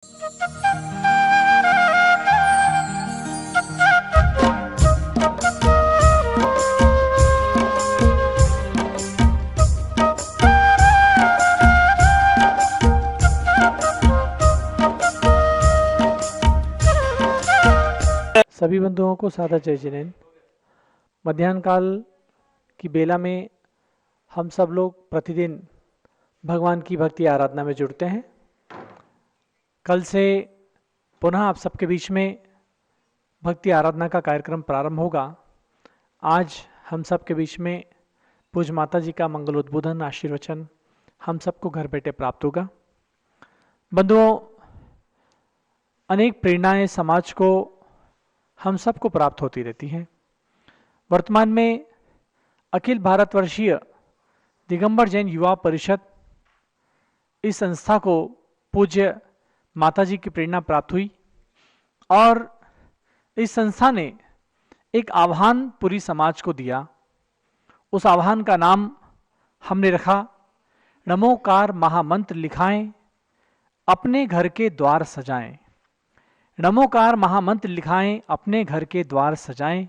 सभी बंधुओं को सादर जय जिनेन्द्र। मध्याह्न काल की बेला में हम सब लोग प्रतिदिन भगवान की भक्ति आराधना में जुड़ते हैं। कल से पुनः आप सबके बीच में भक्ति आराधना का कार्यक्रम प्रारंभ होगा। आज हम सबके बीच में पूज्य माता जी का मंगल उद्बोधन आशीर्वचन हम सबको घर बैठे प्राप्त होगा। बंधुओं, अनेक प्रेरणाएं समाज को हम सबको प्राप्त होती रहती हैं। वर्तमान में अखिल भारतवर्षीय दिगंबर जैन युवा परिषद, इस संस्था को पूज्य माताजी की प्रेरणा प्राप्त हुई और इस संस्था ने एक आह्वान पूरी समाज को दिया। उस आह्वान का नाम हमने रखा, नमोकार महामंत्र लिखाएं, अपने घर के द्वार सजाएं। नमोकार महामंत्र लिखाएं, अपने घर के द्वार सजाएं।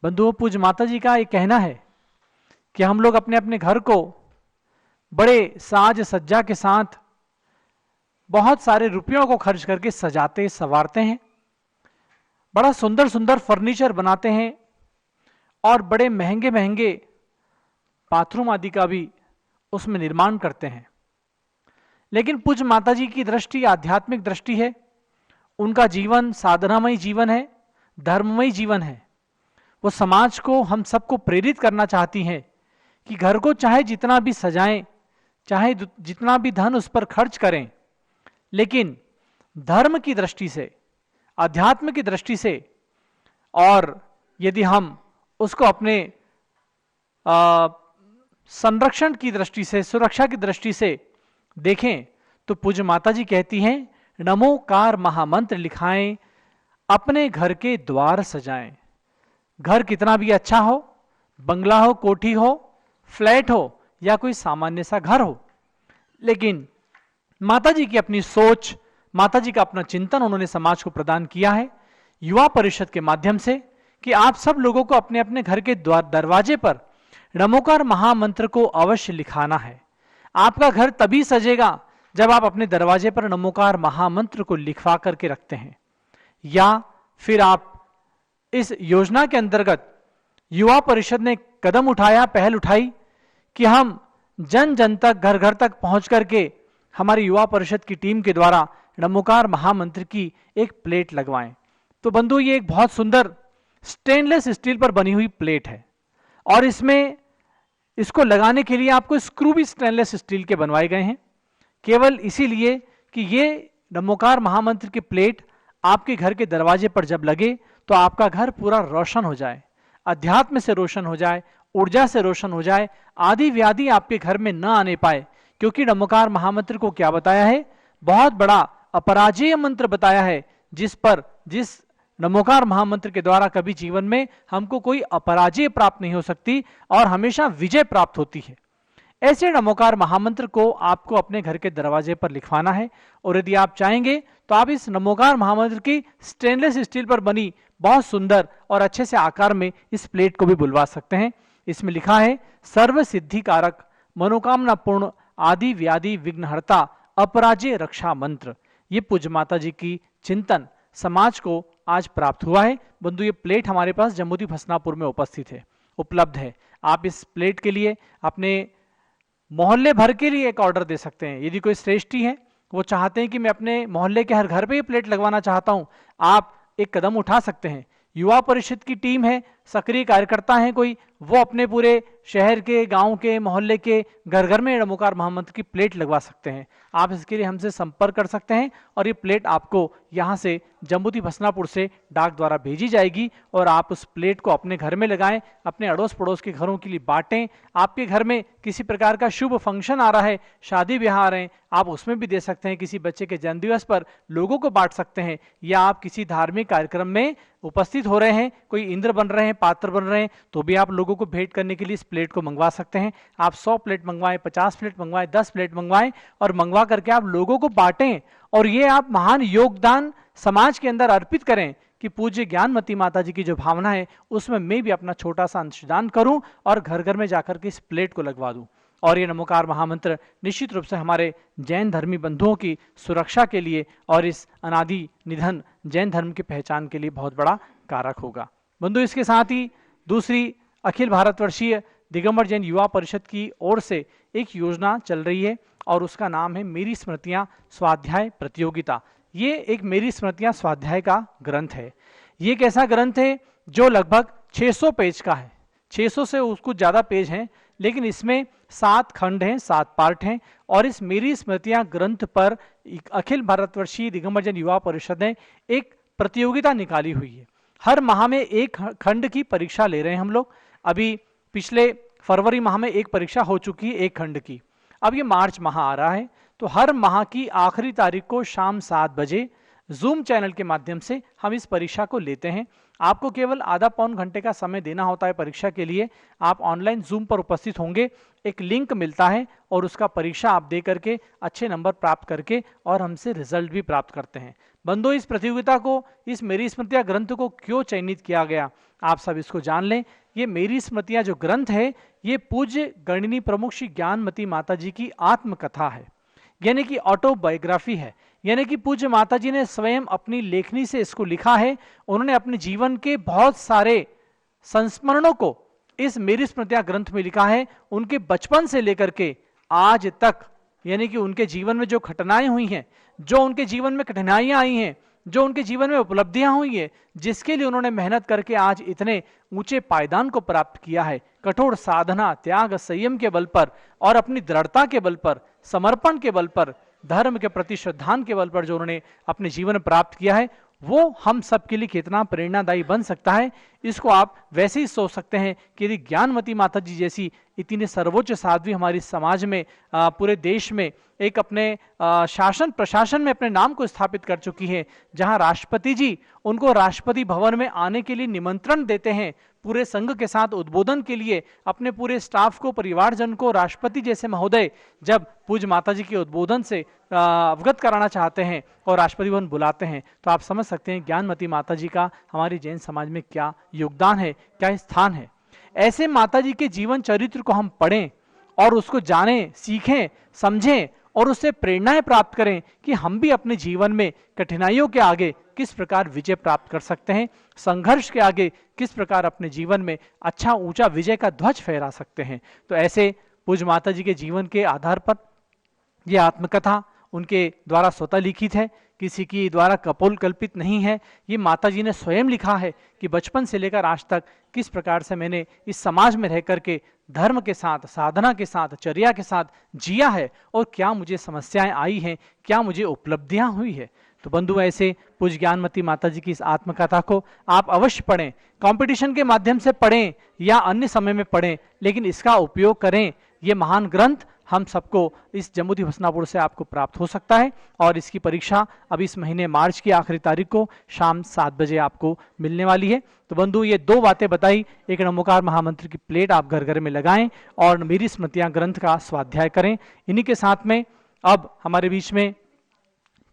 बंधुओं, पूज्य माता जी का ये कहना है कि हम लोग अपने अपने घर को बड़े साज सज्जा के साथ बहुत सारे रुपयों को खर्च करके सजाते संवारते हैं, बड़ा सुंदर सुंदर फर्नीचर बनाते हैं और बड़े महंगे महंगे बाथरूम आदि का भी उसमें निर्माण करते हैं। लेकिन पूज्य माता जी की दृष्टि आध्यात्मिक दृष्टि है। उनका जीवन साधनामय जीवन है, धर्ममय जीवन है। वो समाज को, हम सबको प्रेरित करना चाहती हैं कि घर को चाहे जितना भी सजाएं, चाहे जितना भी धन उस पर खर्च करें, लेकिन धर्म की दृष्टि से, अध्यात्म की दृष्टि से, और यदि हम उसको अपने संरक्षण की दृष्टि से, सुरक्षा की दृष्टि से देखें तो पूज्य माता जी कहती हैं, नमोकार महामंत्र लिखाएं, अपने घर के द्वार सजाएं। घर कितना भी अच्छा हो, बंगला हो, कोठी हो, फ्लैट हो या कोई सामान्य सा घर हो, लेकिन माता जी की अपनी सोच, माता जी का अपना चिंतन उन्होंने समाज को प्रदान किया है युवा परिषद के माध्यम से कि आप सब लोगों को अपने अपने घर के दरवाजे पर नमोकार महामंत्र को अवश्य लिखाना है। आपका घर तभी सजेगा जब आप अपने दरवाजे पर नमोकार महामंत्र को लिखवा करके रखते हैं, या फिर आप इस योजना के अंतर्गत युवा परिषद ने कदम उठाया, पहल उठाई कि हम जन जन तक, घर घर तक पहुंच करके हमारी युवा परिषद की टीम के द्वारा नमोकार महामंत्र की एक प्लेट लगवाएं। तो बंधु, ये एक बहुत सुंदर स्टेनलेस स्टील पर बनी हुई प्लेट है और इसमें इसको लगाने के लिए आपको स्क्रू भी स्टेनलेस स्टील के बनवाए गए हैं, केवल इसीलिए कि ये नमोकार महामंत्र की प्लेट आपके घर के दरवाजे पर जब लगे तो आपका घर पूरा रोशन हो जाए, अध्यात्म से रोशन हो जाए, ऊर्जा से रोशन हो जाए, आदि व्याधि आपके घर में न आने पाए। क्योंकि नमोकार महामंत्र को क्या बताया है, बहुत बड़ा अपराजेय मंत्र बताया है, जिस नमोकार महामंत्र के द्वारा कभी जीवन में हमको कोई अपराजय प्राप्त नहीं हो सकती और हमेशा विजय प्राप्त होती है। ऐसे नमोकार महामंत्र को आपको अपने घर के दरवाजे पर लिखवाना है और यदि आप चाहेंगे तो आप इस नमोकार महामंत्र की स्टेनलेस स्टील पर बनी बहुत सुंदर और अच्छे से आकार में इस प्लेट को भी बुलवा सकते हैं। इसमें लिखा है, सर्व सिद्धि कारक, मनोकामना पूर्ण, आदि व्याधि विघ्नहर्ता, अपराजय रक्षा मंत्र। ये पूज्य माता जी की चिंतन समाज को आज प्राप्त हुआ है। बंधु, ये प्लेट हमारे पास जम्मूदी फसनापुर में उपस्थित है, उपलब्ध है। आप इस प्लेट के लिए अपने मोहल्ले भर के लिए एक ऑर्डर दे सकते हैं। यदि कोई श्रेष्ठी है, वो चाहते हैं कि मैं अपने मोहल्ले के हर घर पे ये प्लेट लगवाना चाहता हूं, आप एक कदम उठा सकते हैं। युवा परिषद की टीम है, सक्रिय कार्यकर्ता हैं कोई, वो अपने पूरे शहर के, गांव के, मोहल्ले के घर घर में नमोकार महामंत्र की प्लेट लगवा सकते हैं। आप इसके लिए हमसे संपर्क कर सकते हैं और ये प्लेट आपको यहाँ से जम्बूती फसनापुर से डाक द्वारा भेजी जाएगी और आप उस प्लेट को अपने घर में लगाएं, अपने अड़ोस पड़ोस के घरों के लिए बांटें। आपके घर में किसी प्रकार का शुभ फंक्शन आ रहा है, शादी ब्याह आ रहे हैं, आप उसमें भी दे सकते हैं। किसी बच्चे के जन्मदिवस पर लोगों को बांट सकते हैं, या आप किसी धार्मिक कार्यक्रम में उपस्थित हो रहे हैं, कोई इंद्र बन रहे हैं पात्र बन रहे हैं, तो भी आप लोगों को भेंट करने के लिए इस प्लेट को मंगवा सकते हैं। आप 100 प्लेट मंगवाएं, 50 प्लेट मंगवाएं, 10 प्लेट मंगवाएं और मंगवा करके आप लोगों को बांटें और ये आप महान योगदान समाज के अंदर अर्पित करें कि पूज्य ज्ञानमती माता जी की जो भावना है उसमें मैं भी अपना छोटा सा अंशदान करूं और घर घर में जाकर के इस प्लेट को लगवा दूं। और ये नमोकार महामंत्र निश्चित रूप से हमारे जैन धर्मी बंधुओं की सुरक्षा के लिए और इस अनादि निधन जैन धर्म की पहचान के लिए बहुत बड़ा कारक होगा। बंधु, इसके साथ ही दूसरी अखिल भारतवर्षीय दिगंबर जैन युवा परिषद की ओर से एक योजना चल रही है और उसका नाम है मेरी स्मृतियां स्वाध्याय प्रतियोगिता। ये एक मेरी स्मृतियां स्वाध्याय का ग्रंथ है। ये एक ऐसा ग्रंथ है जो लगभग 600 पेज का है, 600 से उसको ज्यादा पेज हैं, लेकिन इसमें 7 खंड हैं, 7 पार्ट हैं और इस मेरी स्मृतियां ग्रंथ पर अखिल भारतवर्षीय दिगंबर जैन युवा परिषद ने एक प्रतियोगिता निकाली हुई है। हर माह में एक खंड की परीक्षा ले रहे हैं हम लोग। अभी पिछले फरवरी माह में एक परीक्षा हो चुकी है एक खंड की। अब ये मार्च माह आ रहा है, तो हर माह की आखिरी तारीख को शाम 7 बजे जूम चैनल के माध्यम से हम इस परीक्षा को लेते हैं। आपको केवल आधा पौन घंटे का समय देना होता है परीक्षा के लिए। आप ऑनलाइन जूम पर उपस्थित होंगे, एक लिंक मिलता है और उसका परीक्षा आप दे करके अच्छे नंबर प्राप्त करके और हमसे रिजल्ट भी प्राप्त करते हैं। बंधु, इस प्रतियोगिता को, इस मेरी स्मृतियां ग्रंथ को क्यों चयनित किया गया, आप सब इसको जान लें। ये मेरी स्मृतियां जो ग्रंथ है ये पूज्य गणिनी प्रमुख श्री ज्ञानमती माता जी की आत्मकथा है, यानी कि ऑटोबायोग्राफी है। यानी कि पूज्य माता जी ने स्वयं अपनी लेखनी से इसको लिखा है। उन्होंने अपने जीवन के बहुत सारे संस्मरणों को इस मेरी स्मृतियां ग्रंथ में लिखा है, उनके बचपन से लेकर के आज तक, यानी कि उनके जीवन में जो घटनाएं हुई हैं, जो उनके जीवन में कठिनाइयां आई हैं, जो उनके जीवन में उपलब्धियां हुई है, जिसके लिए उन्होंने मेहनत करके आज इतने ऊंचे पायदान को प्राप्त किया है, कठोर साधना, त्याग, संयम के बल पर और अपनी दृढ़ता के बल पर, समर्पण के बल पर, धर्म के प्रति श्रद्धान के बल पर जो उन्होंने अपने जीवन में प्राप्त किया है, वो हम सब के लिए कितना प्रेरणादायी बन सकता है। इसको आप वैसे ही सोच सकते हैं कि यदि ज्ञानमती माता जी जैसी इतनी सर्वोच्च साध्वी हमारी समाज में, पूरे देश में एक अपने शासन प्रशासन में अपने नाम को स्थापित कर चुकी है, जहां राष्ट्रपति जी उनको राष्ट्रपति भवन में आने के लिए निमंत्रण देते हैं, पूरे संघ के साथ उद्बोधन के लिए अपने पूरे स्टाफ को, परिवारजन को राष्ट्रपति जैसे महोदय जब पूज्य माता जी के उद्बोधन से अवगत कराना चाहते हैं और राष्ट्रपति भवन बुलाते हैं, तो आप समझ सकते हैं ज्ञानमती माता जी का हमारी जैन समाज में क्या योगदान है, क्या स्थान है। ऐसे माता जी के जीवन चरित्र को हम पढ़ें और उसको जानें, सीखें, समझें और उससे प्रेरणाएं प्राप्त करें कि हम भी अपने जीवन में कठिनाइयों के आगे किस प्रकार विजय प्राप्त कर सकते हैं, संघर्ष के आगे किस प्रकार अपने जीवन में अच्छा ऊंचा विजय का ध्वज फहरा सकते हैं। तो ऐसे पूज्य माता जी के जीवन के आधार पर यह आत्मकथा उनके द्वारा स्वतः लिखित है, किसी की द्वारा कपोल कल्पित नहीं है। ये माता जी ने स्वयं लिखा है कि बचपन से लेकर आज तक किस प्रकार से मैंने इस समाज में रह करके धर्म के साथ, साधना के साथ, चर्या के साथ जिया है और क्या मुझे समस्याएं आई हैं, क्या मुझे उपलब्धियां हुई है। तो बंधु, ऐसे पूज्य ज्ञानमती माता जी की इस आत्मकथा को आप अवश्य पढ़ें, कंपटीशन के माध्यम से पढ़ें या अन्य समय में पढ़ें, लेकिन इसका उपयोग करें। ये महान ग्रंथ हम सबको इस जम्मू हसनापुर से आपको प्राप्त हो सकता है और इसकी परीक्षा अब इस महीने मार्च की आखिरी तारीख को शाम 7 बजे आपको मिलने वाली है। तो बंधु, ये 2 बातें बताई, एक नमोकार महामंत्र की प्लेट आप घर घर में लगाएं और मेरी स्मृतियां ग्रंथ का स्वाध्याय करें। इन्हीं के साथ में अब हमारे बीच में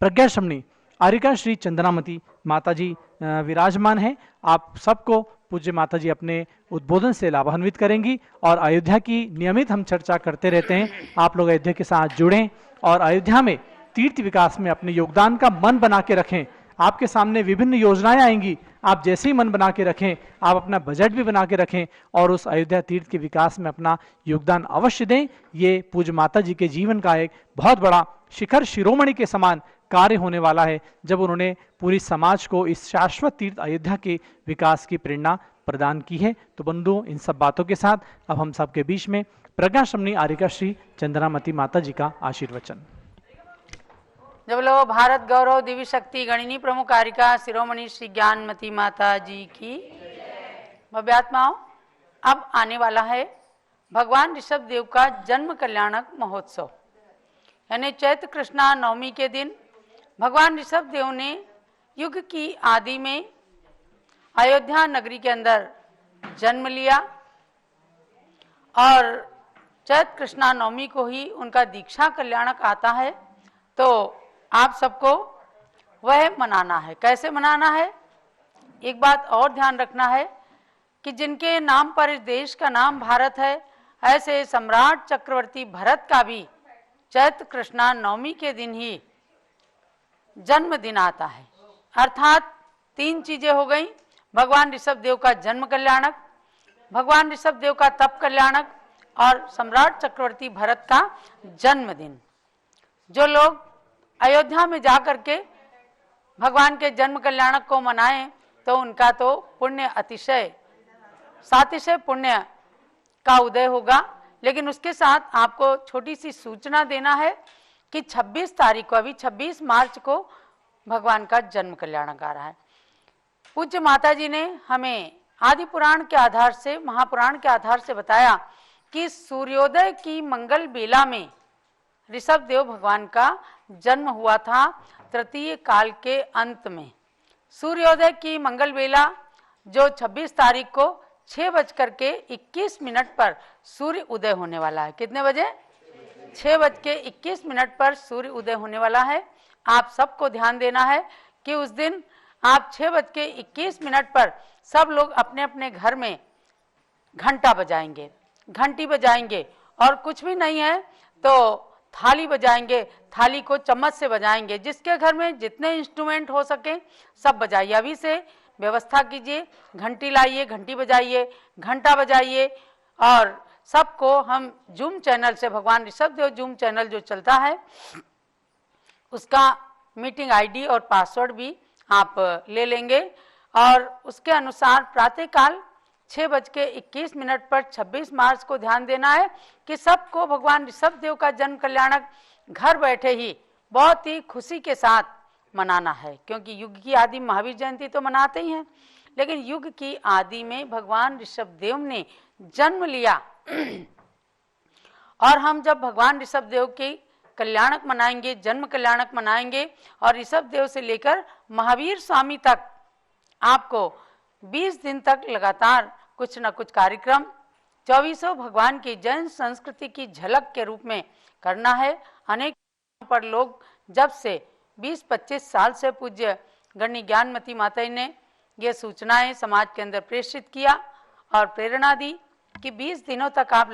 प्रज्ञा श्रमणी आरिका श्री चंद्रामती माता जी विराजमान है। आप सबको पूज्य माता जी अपने उद्बोधन से लाभान्वित करेंगी और अयोध्या की नियमित हम चर्चा करते रहते हैं। आप लोग अयोध्या के साथ जुड़ें और अयोध्या में तीर्थ विकास में अपने योगदान का मन बना के रखें। आपके सामने विभिन्न योजनाएं आएंगी, आप जैसे ही मन बना के रखें, आप अपना बजट भी बना के रखें और उस अयोध्या तीर्थ के विकास में अपना योगदान अवश्य दें। ये पूज्य माता जी के जीवन का एक बहुत बड़ा शिखर शिरोमणि के समान कार्य होने वाला है, जब उन्होंने पूरी समाज को इस शाश्वत तीर्थ अयोध्या के विकास की प्रेरणा प्रदान की है। तो बंधुओं, इन सब बातों के साथ अब हम सबके बीच में प्रज्ञा श्रमणी आरिका श्री चंद्रामती माता जी का आशीर्वचन। जब लो भारत गौरव दिव्य शक्ति गणिनी प्रमुख आरिका शिरोमणि श्री ज्ञानमती माता जी की भव्यात्माओं, अब आने वाला है भगवान ऋषभ देव का जन्म कल्याणक महोत्सव, यानी चैत्र कृष्णा नवमी के दिन भगवान ऋषभ देव ने युग की आदि में अयोध्या नगरी के अंदर जन्म लिया और चैत्र कृष्णा नवमी को ही उनका दीक्षा कल्याणक आता है, तो आप सबको वह मनाना है। कैसे मनाना है? एक बात और ध्यान रखना है कि जिनके नाम पर इस देश का नाम भारत है, ऐसे सम्राट चक्रवर्ती भरत का भी चैत्र कृष्णा नवमी के दिन ही जन्मदिन आता है। अर्थात 3 चीजें हो गई, भगवान ऋषभ देव का जन्म कल्याणक, भगवान ऋषभ देव का तप कल्याणक और सम्राट चक्रवर्ती भरत का जन्मदिन। जो लोग अयोध्या में जाकर के भगवान के जन्म कल्याणक को मनाएं तो उनका तो पुण्य अतिशय सातिशय पुण्य का उदय होगा। लेकिन उसके साथ आपको छोटी सी सूचना देना है कि 26 तारीख को, अभी 26 मार्च को भगवान का जन्म कल्याणक आ रहा है। पूज्य माता जी ने हमें आदि पुराण के आधार से, महापुराण के आधार से बताया कि सूर्योदय की मंगल बेला में ऋषभ देव भगवान का जन्म हुआ था, तृतीय काल के अंत में। सूर्योदय की मंगल बेला जो 26 तारीख को 6:21 पर सूर्य उदय होने वाला है। कितने बजे? 6:21 पर सूर्य उदय होने वाला है। आप सबको ध्यान देना है कि उस दिन आप 6:21 पर सब लोग अपने अपने घर में घंटा बजाएंगे, घंटी बजाएंगे, और कुछ भी नहीं है तो थाली बजाएंगे, थाली को चम्मच से बजाएंगे। जिसके घर में जितने इंस्ट्रूमेंट हो सके सब बजाइए। अभी से व्यवस्था कीजिए, घंटी लाइए, घंटी बजाइए, घंटा बजाइए। और सबको हम जूम चैनल से, भगवान ऋषभ देव जूम चैनल जो चलता है उसका मीटिंग आईडी और पासवर्ड भी आप ले लेंगे, और उसके अनुसार प्रातःकाल 6:21 पर 26 मार्च को ध्यान देना है कि सबको भगवान ऋषभ देव का जन्म कल्याणक घर बैठे ही बहुत ही खुशी के साथ मनाना है। क्योंकि युग की आदि महावीर जयंती तो मनाते ही हैं, लेकिन युग की आदि में भगवान ऋषभ देव ने जन्म लिया और हम जब भगवान ऋषभ देव के कल्याणक मनाएंगे, जन्म कल्याणक मनाएंगे, और ऋषभ देव से लेकर महावीर स्वामी तक आपको 20 दिन तक लगातार कुछ न कुछ कार्यक्रम 24 भगवान की जैन संस्कृति की झलक के रूप में करना है। अनेक पर लोग जब से 20-25 साल से पूज्य गणनी ज्ञानमती माता ने ये सूचनाएं समाज के अंदर प्रेषित किया और प्रेरणा दी कि 20 दिनों तक आप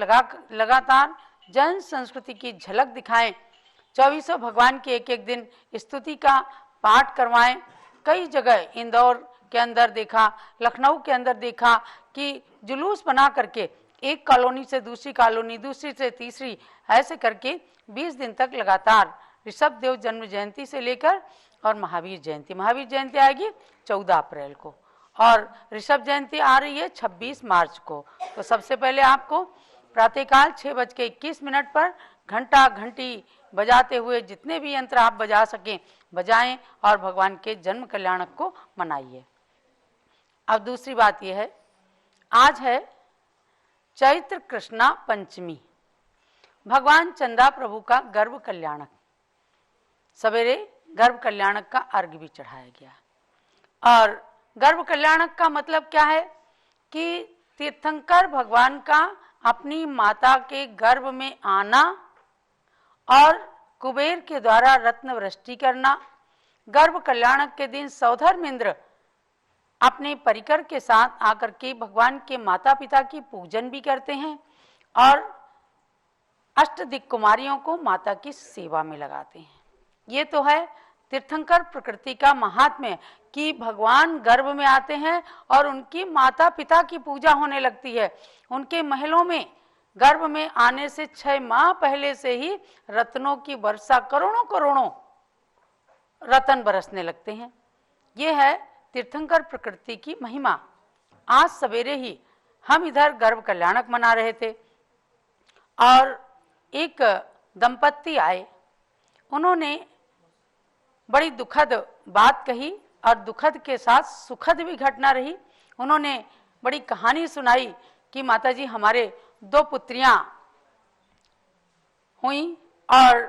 लगातार जैन संस्कृति की झलक दिखाएं, 24 भगवान की एक एक दिन स्तुति का पाठ करवाएं। कई जगह इंदौर के अंदर देखा, लखनऊ के अंदर देखा कि जुलूस बना करके एक कॉलोनी से दूसरी कॉलोनी, दूसरी से तीसरी, ऐसे करके 20 दिन तक लगातार ऋषभ देव जन्म जयंती से लेकर और महावीर जयंती आएगी 14 अप्रैल को, और ऋषभ जयंती आ रही है 26 मार्च को। तो सबसे पहले आपको प्रातःकाल 6:21 पर घंटा घंटी बजाते हुए जितने भी यंत्र आप बजा सकें बजाएं और भगवान के जन्म कल्याणक को मनाइए। अब दूसरी बात यह है, आज है चैत्र कृष्णा पंचमी, भगवान चंदा प्रभु का गर्भ कल्याणक। सवेरे गर्भ कल्याणक का अर्घ्य भी चढ़ाया गया। और गर्भ कल्याणक का मतलब क्या है कि तीर्थंकर भगवान का अपनी माता के गर्भ में आना और कुबेर के द्वारा रत्न वृष्टि करना। गर्भ कल्याणक के दिन सौधर्मेंद्र अपने परिकर के साथ आकर के भगवान के माता पिता की पूजन भी करते हैं और अष्टदिक् कुमारियों को माता की सेवा में लगाते हैं। ये तो है तीर्थंकर प्रकृति का महात्म्य कि भगवान गर्भ में आते हैं और उनकी माता पिता की पूजा होने लगती है। उनके महलों में गर्भ में आने से 6 माह पहले से ही रत्नों की वर्षा, करोड़ों करोड़ों रतन बरसने लगते हैं। ये है तीर्थंकर प्रकृति की महिमा। आज सवेरे ही हम इधर गर्भ कल्याणक मना रहे थे और एक दंपत्ति आए, उन्होंने बड़ी दुखद बात कही और दुखद के साथ सुखद भी घटना रही। उन्होंने बड़ी कहानी सुनाई कि माताजी हमारे 2 पुत्रियां हुई और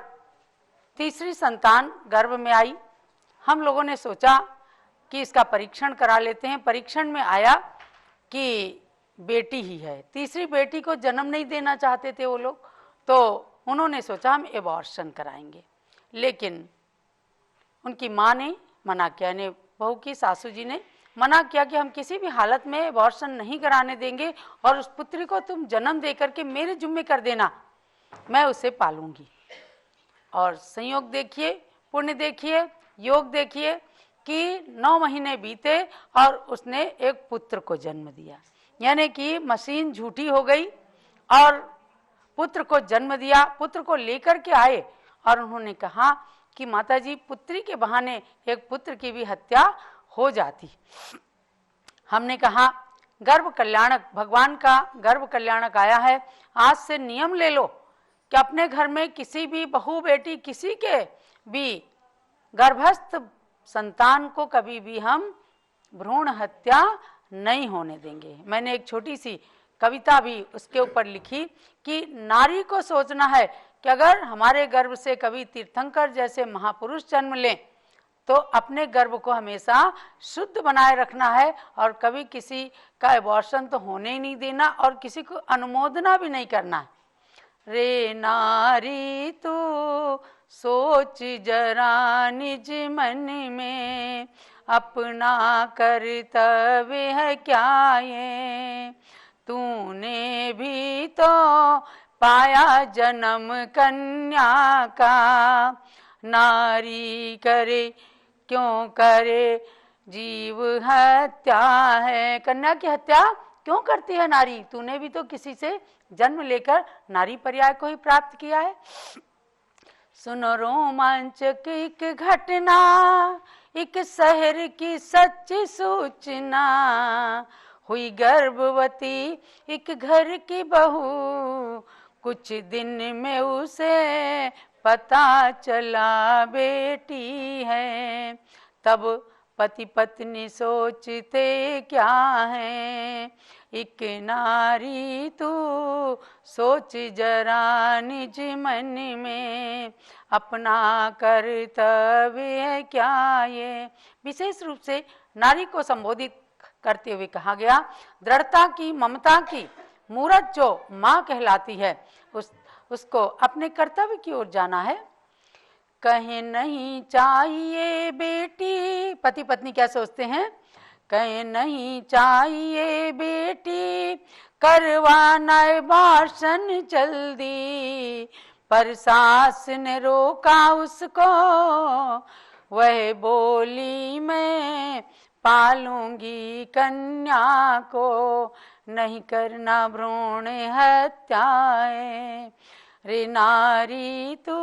तीसरी संतान गर्भ में आई। हम लोगों ने सोचा कि इसका परीक्षण करा लेते हैं। परीक्षण में आया कि बेटी ही है, तीसरी बेटी को जन्म नहीं देना चाहते थे वो लोग, तो उन्होंने सोचा हम एबॉर्शन कराएंगे। लेकिन उनकी माँ ने मना किया, यानी बहू की सासू जी ने मना किया कि हम किसी भी हालत में एबॉर्शन नहीं कराने देंगे और उस पुत्री को तुम जन्म दे करके मेरे जुम्मे कर देना, मैं उसे पालूंगी। और संयोग देखिए, पुण्य देखिए, योग देखिए कि 9 महीने बीते और उसने एक पुत्र को जन्म दिया, यानी कि मशीन झूठी हो गई और पुत्र को जन्म दिया। पुत्र को लेकर के आए और उन्होंने कहा कि माताजी, पुत्री के बहाने एक पुत्र की भी हत्या हो जाती। हमने कहा गर्भ कल्याणक, भगवान का गर्भ कल्याणक आया है, आज से नियम ले लो कि अपने घर में किसी भी बहू बेटी किसी के भी गर्भस्थ संतान को कभी भी हम भ्रूण हत्या नहीं होने देंगे। मैंने एक छोटी सी कविता भी उसके ऊपर लिखी कि नारी को सोचना है कि अगर हमारे गर्भ से कभी तीर्थंकर जैसे महापुरुष जन्म लें तो अपने गर्भ को हमेशा शुद्ध बनाए रखना है और कभी किसी का एबॉर्शन तो होने ही नहीं देना और किसी को अनुमोदना भी नहीं करना है। रे नारी तू सोच जरा निज मन में, अपना कर्तव्य है क्या ये, तूने भी तो पाया जन्म कन्या का, नारी करे क्यों करे जीव हत्या है। कन्या की हत्या क्यों करती है नारी? तूने भी तो किसी से जन्म लेकर नारी पर्याय को ही प्राप्त किया है। सुनो रोमांचक एक घटना, एक शहर की सच्ची सूचना, हुई गर्भवती एक घर की बहू, कुछ दिन में उसे पता चला बेटी है। तब पति पत्नी सोचते क्या है, एक नारी तू सोच जरा निज मन में, अपना कर्तव्य है क्या ये। विशेष रूप से नारी को संबोधित करते हुए कहा गया, दृढ़ता की, ममता की मूरत जो माँ कहलाती है उसको अपने कर्तव्य की ओर जाना है। कहे नहीं चाहिए बेटी, पति पत्नी क्या सोचते हैं, कहे नहीं चाहिए बेटी करवाना एबॉर्शन जल्दी, पर सास ने रोका उसको, वह बोली मैं पालूंगी कन्या को, नहीं करना भ्रूण हत्याएं। रे नारी तू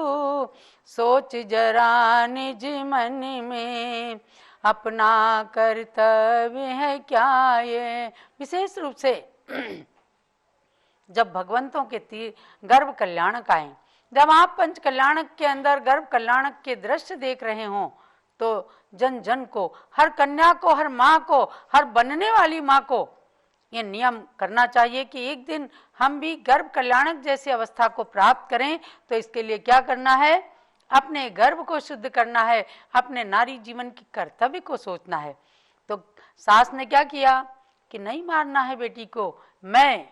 सोच जरा निज मन में, अपना कर्तव्य है क्या ये। विशेष रूप से जब भगवंतों के गर्भ कल्याणक आए, जब आप पंच कल्याणक के अंदर गर्भ कल्याणक के दृश्य देख रहे हों, तो जन जन को, हर कन्या को, हर माँ को, हर बनने वाली माँ को ये नियम करना चाहिए कि एक दिन हम भी गर्भ कल्याणक जैसी अवस्था को प्राप्त करें। तो इसके लिए क्या करना है, अपने गर्भ को शुद्ध करना है, अपने नारी जीवन की कर्तव्य को सोचना है। तो सास ने क्या किया कि नहीं मारना है बेटी को, मैं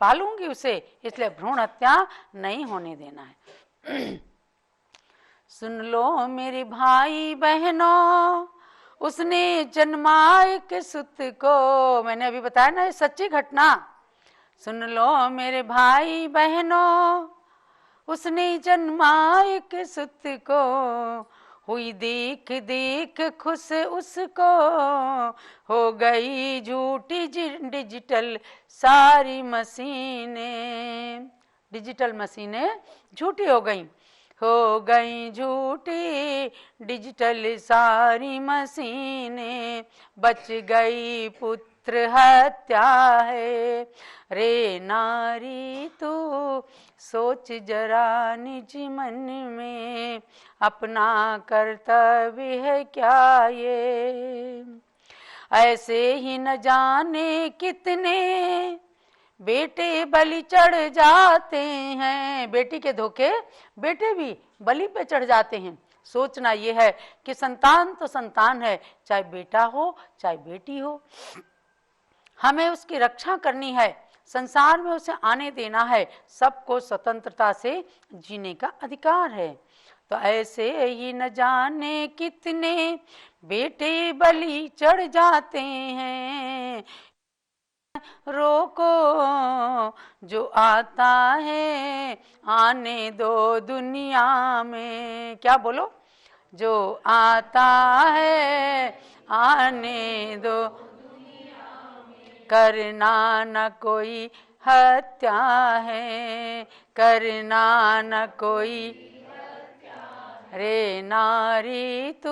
पालूंगी उसे, इसलिए भ्रूण हत्या नहीं होने देना है। सुन लो मेरे भाई बहनों, उसने जन्मा एक सुत को। मैंने अभी बताया ना, ये सच्ची घटना। सुन लो मेरे भाई बहनों, उसने जन्मा एक सुत को, हुई देख देख खुश उसको, हो गई झूठी डिजिटल सारी मशीनें। डिजिटल मशीनें झूठी हो गई झूठी डिजिटल सारी मशीनें, बच गई पुत्र हत्या है। रे नारी तू सोच जरा निज मन में, अपना कर्तव्य है क्या ये। ऐसे ही न जाने कितने बेटे बलि चढ़ जाते हैं। बेटी के धोखे बेटे भी बलि पे चढ़ जाते हैं। सोचना यह है कि संतान तो संतान है, चाहे बेटा हो चाहे बेटी हो। हमें उसकी रक्षा करनी है, संसार में उसे आने देना है, सबको स्वतंत्रता से जीने का अधिकार है। तो ऐसे ही न जाने कितने बेटे बलि चढ़ जाते हैं, रोको जो आता है आने दो दुनिया में। क्या बोलो? जो आता है आने दो, करना न कोई हत्या है, करना न कोई। रे नारी तू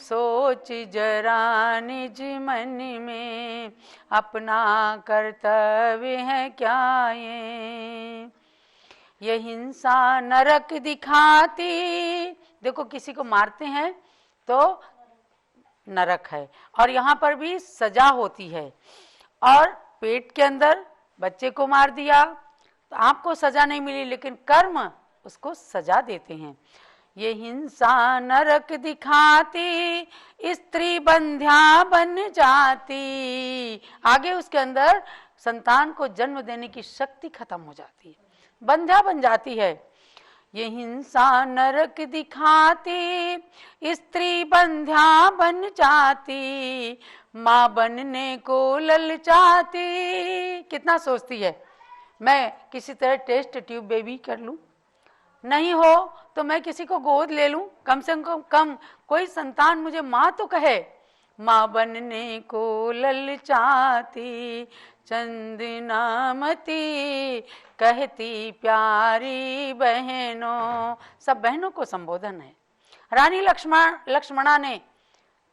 सोच जरा निज मन में, अपना कर्तव्य है क्या ये हिंसा नरक दिखाती। देखो किसी को मारते हैं तो नरक है, और यहाँ पर भी सजा होती है। और पेट के अंदर बच्चे को मार दिया तो आपको सजा नहीं मिली, लेकिन कर्म उसको सजा देते हैं। ये हिंसा नरक दिखाती, स्त्री बंध्या बन जाती। आगे उसके अंदर संतान को जन्म देने की शक्ति खत्म हो जाती है, बंध्या बन जाती है। ये हिंसा नरक दिखाती, स्त्री बंध्या बन जाती, माँ बनने को ललचाती। कितना सोचती है मैं किसी तरह टेस्ट ट्यूब बेबी कर लूं, नहीं हो तो मैं किसी को गोद ले लूं, कम से कम कोई संतान मुझे माँ तो कहे। माँ बनने को ललचाती, चंदनामती कहती प्यारी बहनों। सब बहनों को संबोधन है। रानी लक्ष्मणा ने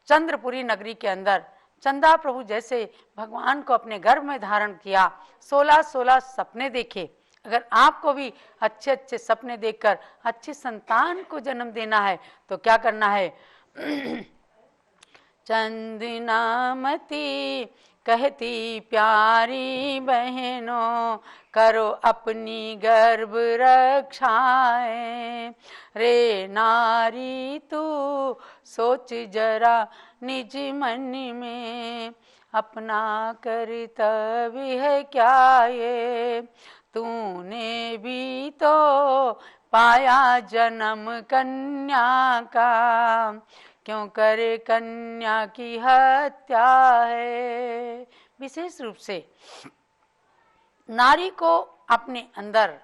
चंद्रपुरी नगरी के अंदर चंदा प्रभु जैसे भगवान को अपने गर्भ में धारण किया, 16 सपने देखे। अगर आपको भी अच्छे अच्छे सपने देखकर अच्छे संतान को जन्म देना है तो क्या करना है? चंदनामती कहती प्यारी बहनों, करो अपनी गर्भ रक्षाएं। रे नारी तू सोच जरा निज मन में, अपना कर्तव्य है क्या ये। तूने भी तो पाया जन्म कन्या का, क्यों करे कन्या की हत्या है। विशेष रूप से नारी को अपने अंदर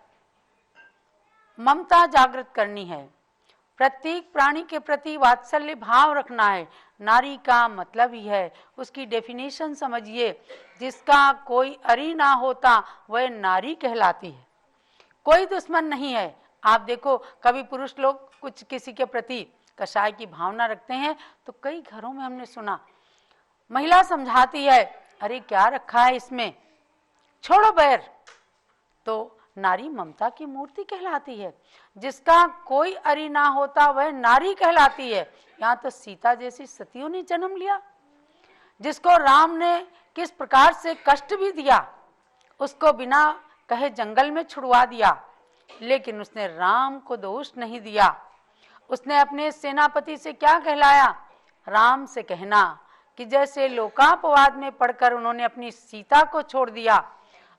ममता जागृत करनी है, प्रत्येक प्राणी के प्रति वात्सल्य भाव रखना है। नारी का मतलब ही है, उसकी डेफिनेशन समझिए, जिसका कोई अरी ना होता वह नारी कहलाती है। कोई दुश्मन नहीं है। आप देखो कभी पुरुष लोग कुछ किसी के प्रति कषाय की भावना रखते हैं तो कई घरों में हमने सुना महिला समझाती है, अरे क्या रखा है इसमें, छोड़ो बैर। तो नारी ममता की मूर्ति कहलाती है। जिसका कोई अरी ना होता वह नारी कहलाती है। यहाँ तो सीता जैसी सतियों ने जन्म लिया, जिसको राम ने किस प्रकार से कष्ट भी दिया, उसको बिना कहे जंगल में छुड़वा दिया, लेकिन उसने राम को दोष नहीं दिया। उसने अपने सेनापति से क्या कहलाया? राम से कहना कि जैसे लोकापवाद में पढ़कर उन्होंने अपनी सीता को छोड़ दिया,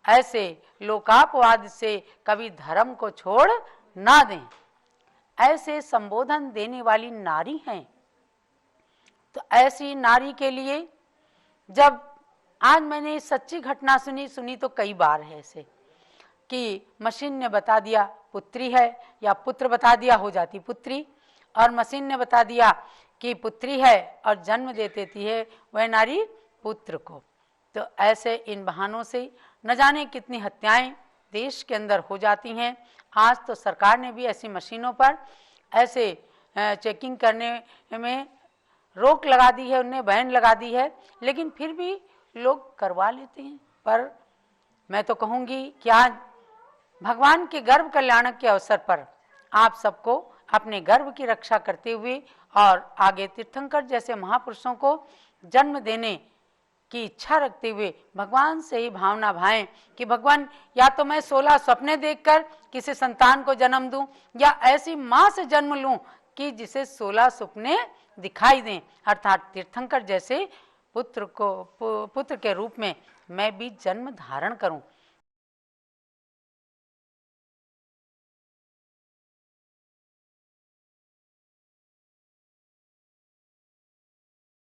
ऐसे लोकापवाद से कभी धर्म को छोड़ ना दें। ऐसे संबोधन देने वाली नारी हैं। तो ऐसी नारी के लिए जब आज मैंने सच्ची घटना सुनी तो कई बार है ऐसे कि मशीन ने बता दिया पुत्री है, या पुत्र बता दिया हो जाती पुत्री, और मशीन ने बता दिया कि पुत्री है और जन्म दे देती है वह नारी पुत्र को। तो ऐसे इन बहानों से न जाने कितनी हत्याएं देश के अंदर हो जाती हैं। आज तो सरकार ने भी ऐसी मशीनों पर ऐसे चेकिंग करने में रोक लगा दी है, उन्हें बैन लगा दी है, लेकिन फिर भी लोग करवा लेते हैं। पर मैं तो कहूँगी कि आज भगवान के गर्भ कल्याणक के अवसर पर आप सबको अपने गर्भ की रक्षा करते हुए और आगे तीर्थंकर जैसे महापुरुषों को जन्म देने की इच्छा रखते हुए भगवान से ही भावना भाएं कि भगवान, या तो मैं 16 सपने देखकर किसी संतान को जन्म दूं, या ऐसी माँ से जन्म लूं कि जिसे 16 सपने दिखाई दें, अर्थात तीर्थंकर जैसे पुत्र के रूप में मैं भी जन्म धारण करूं,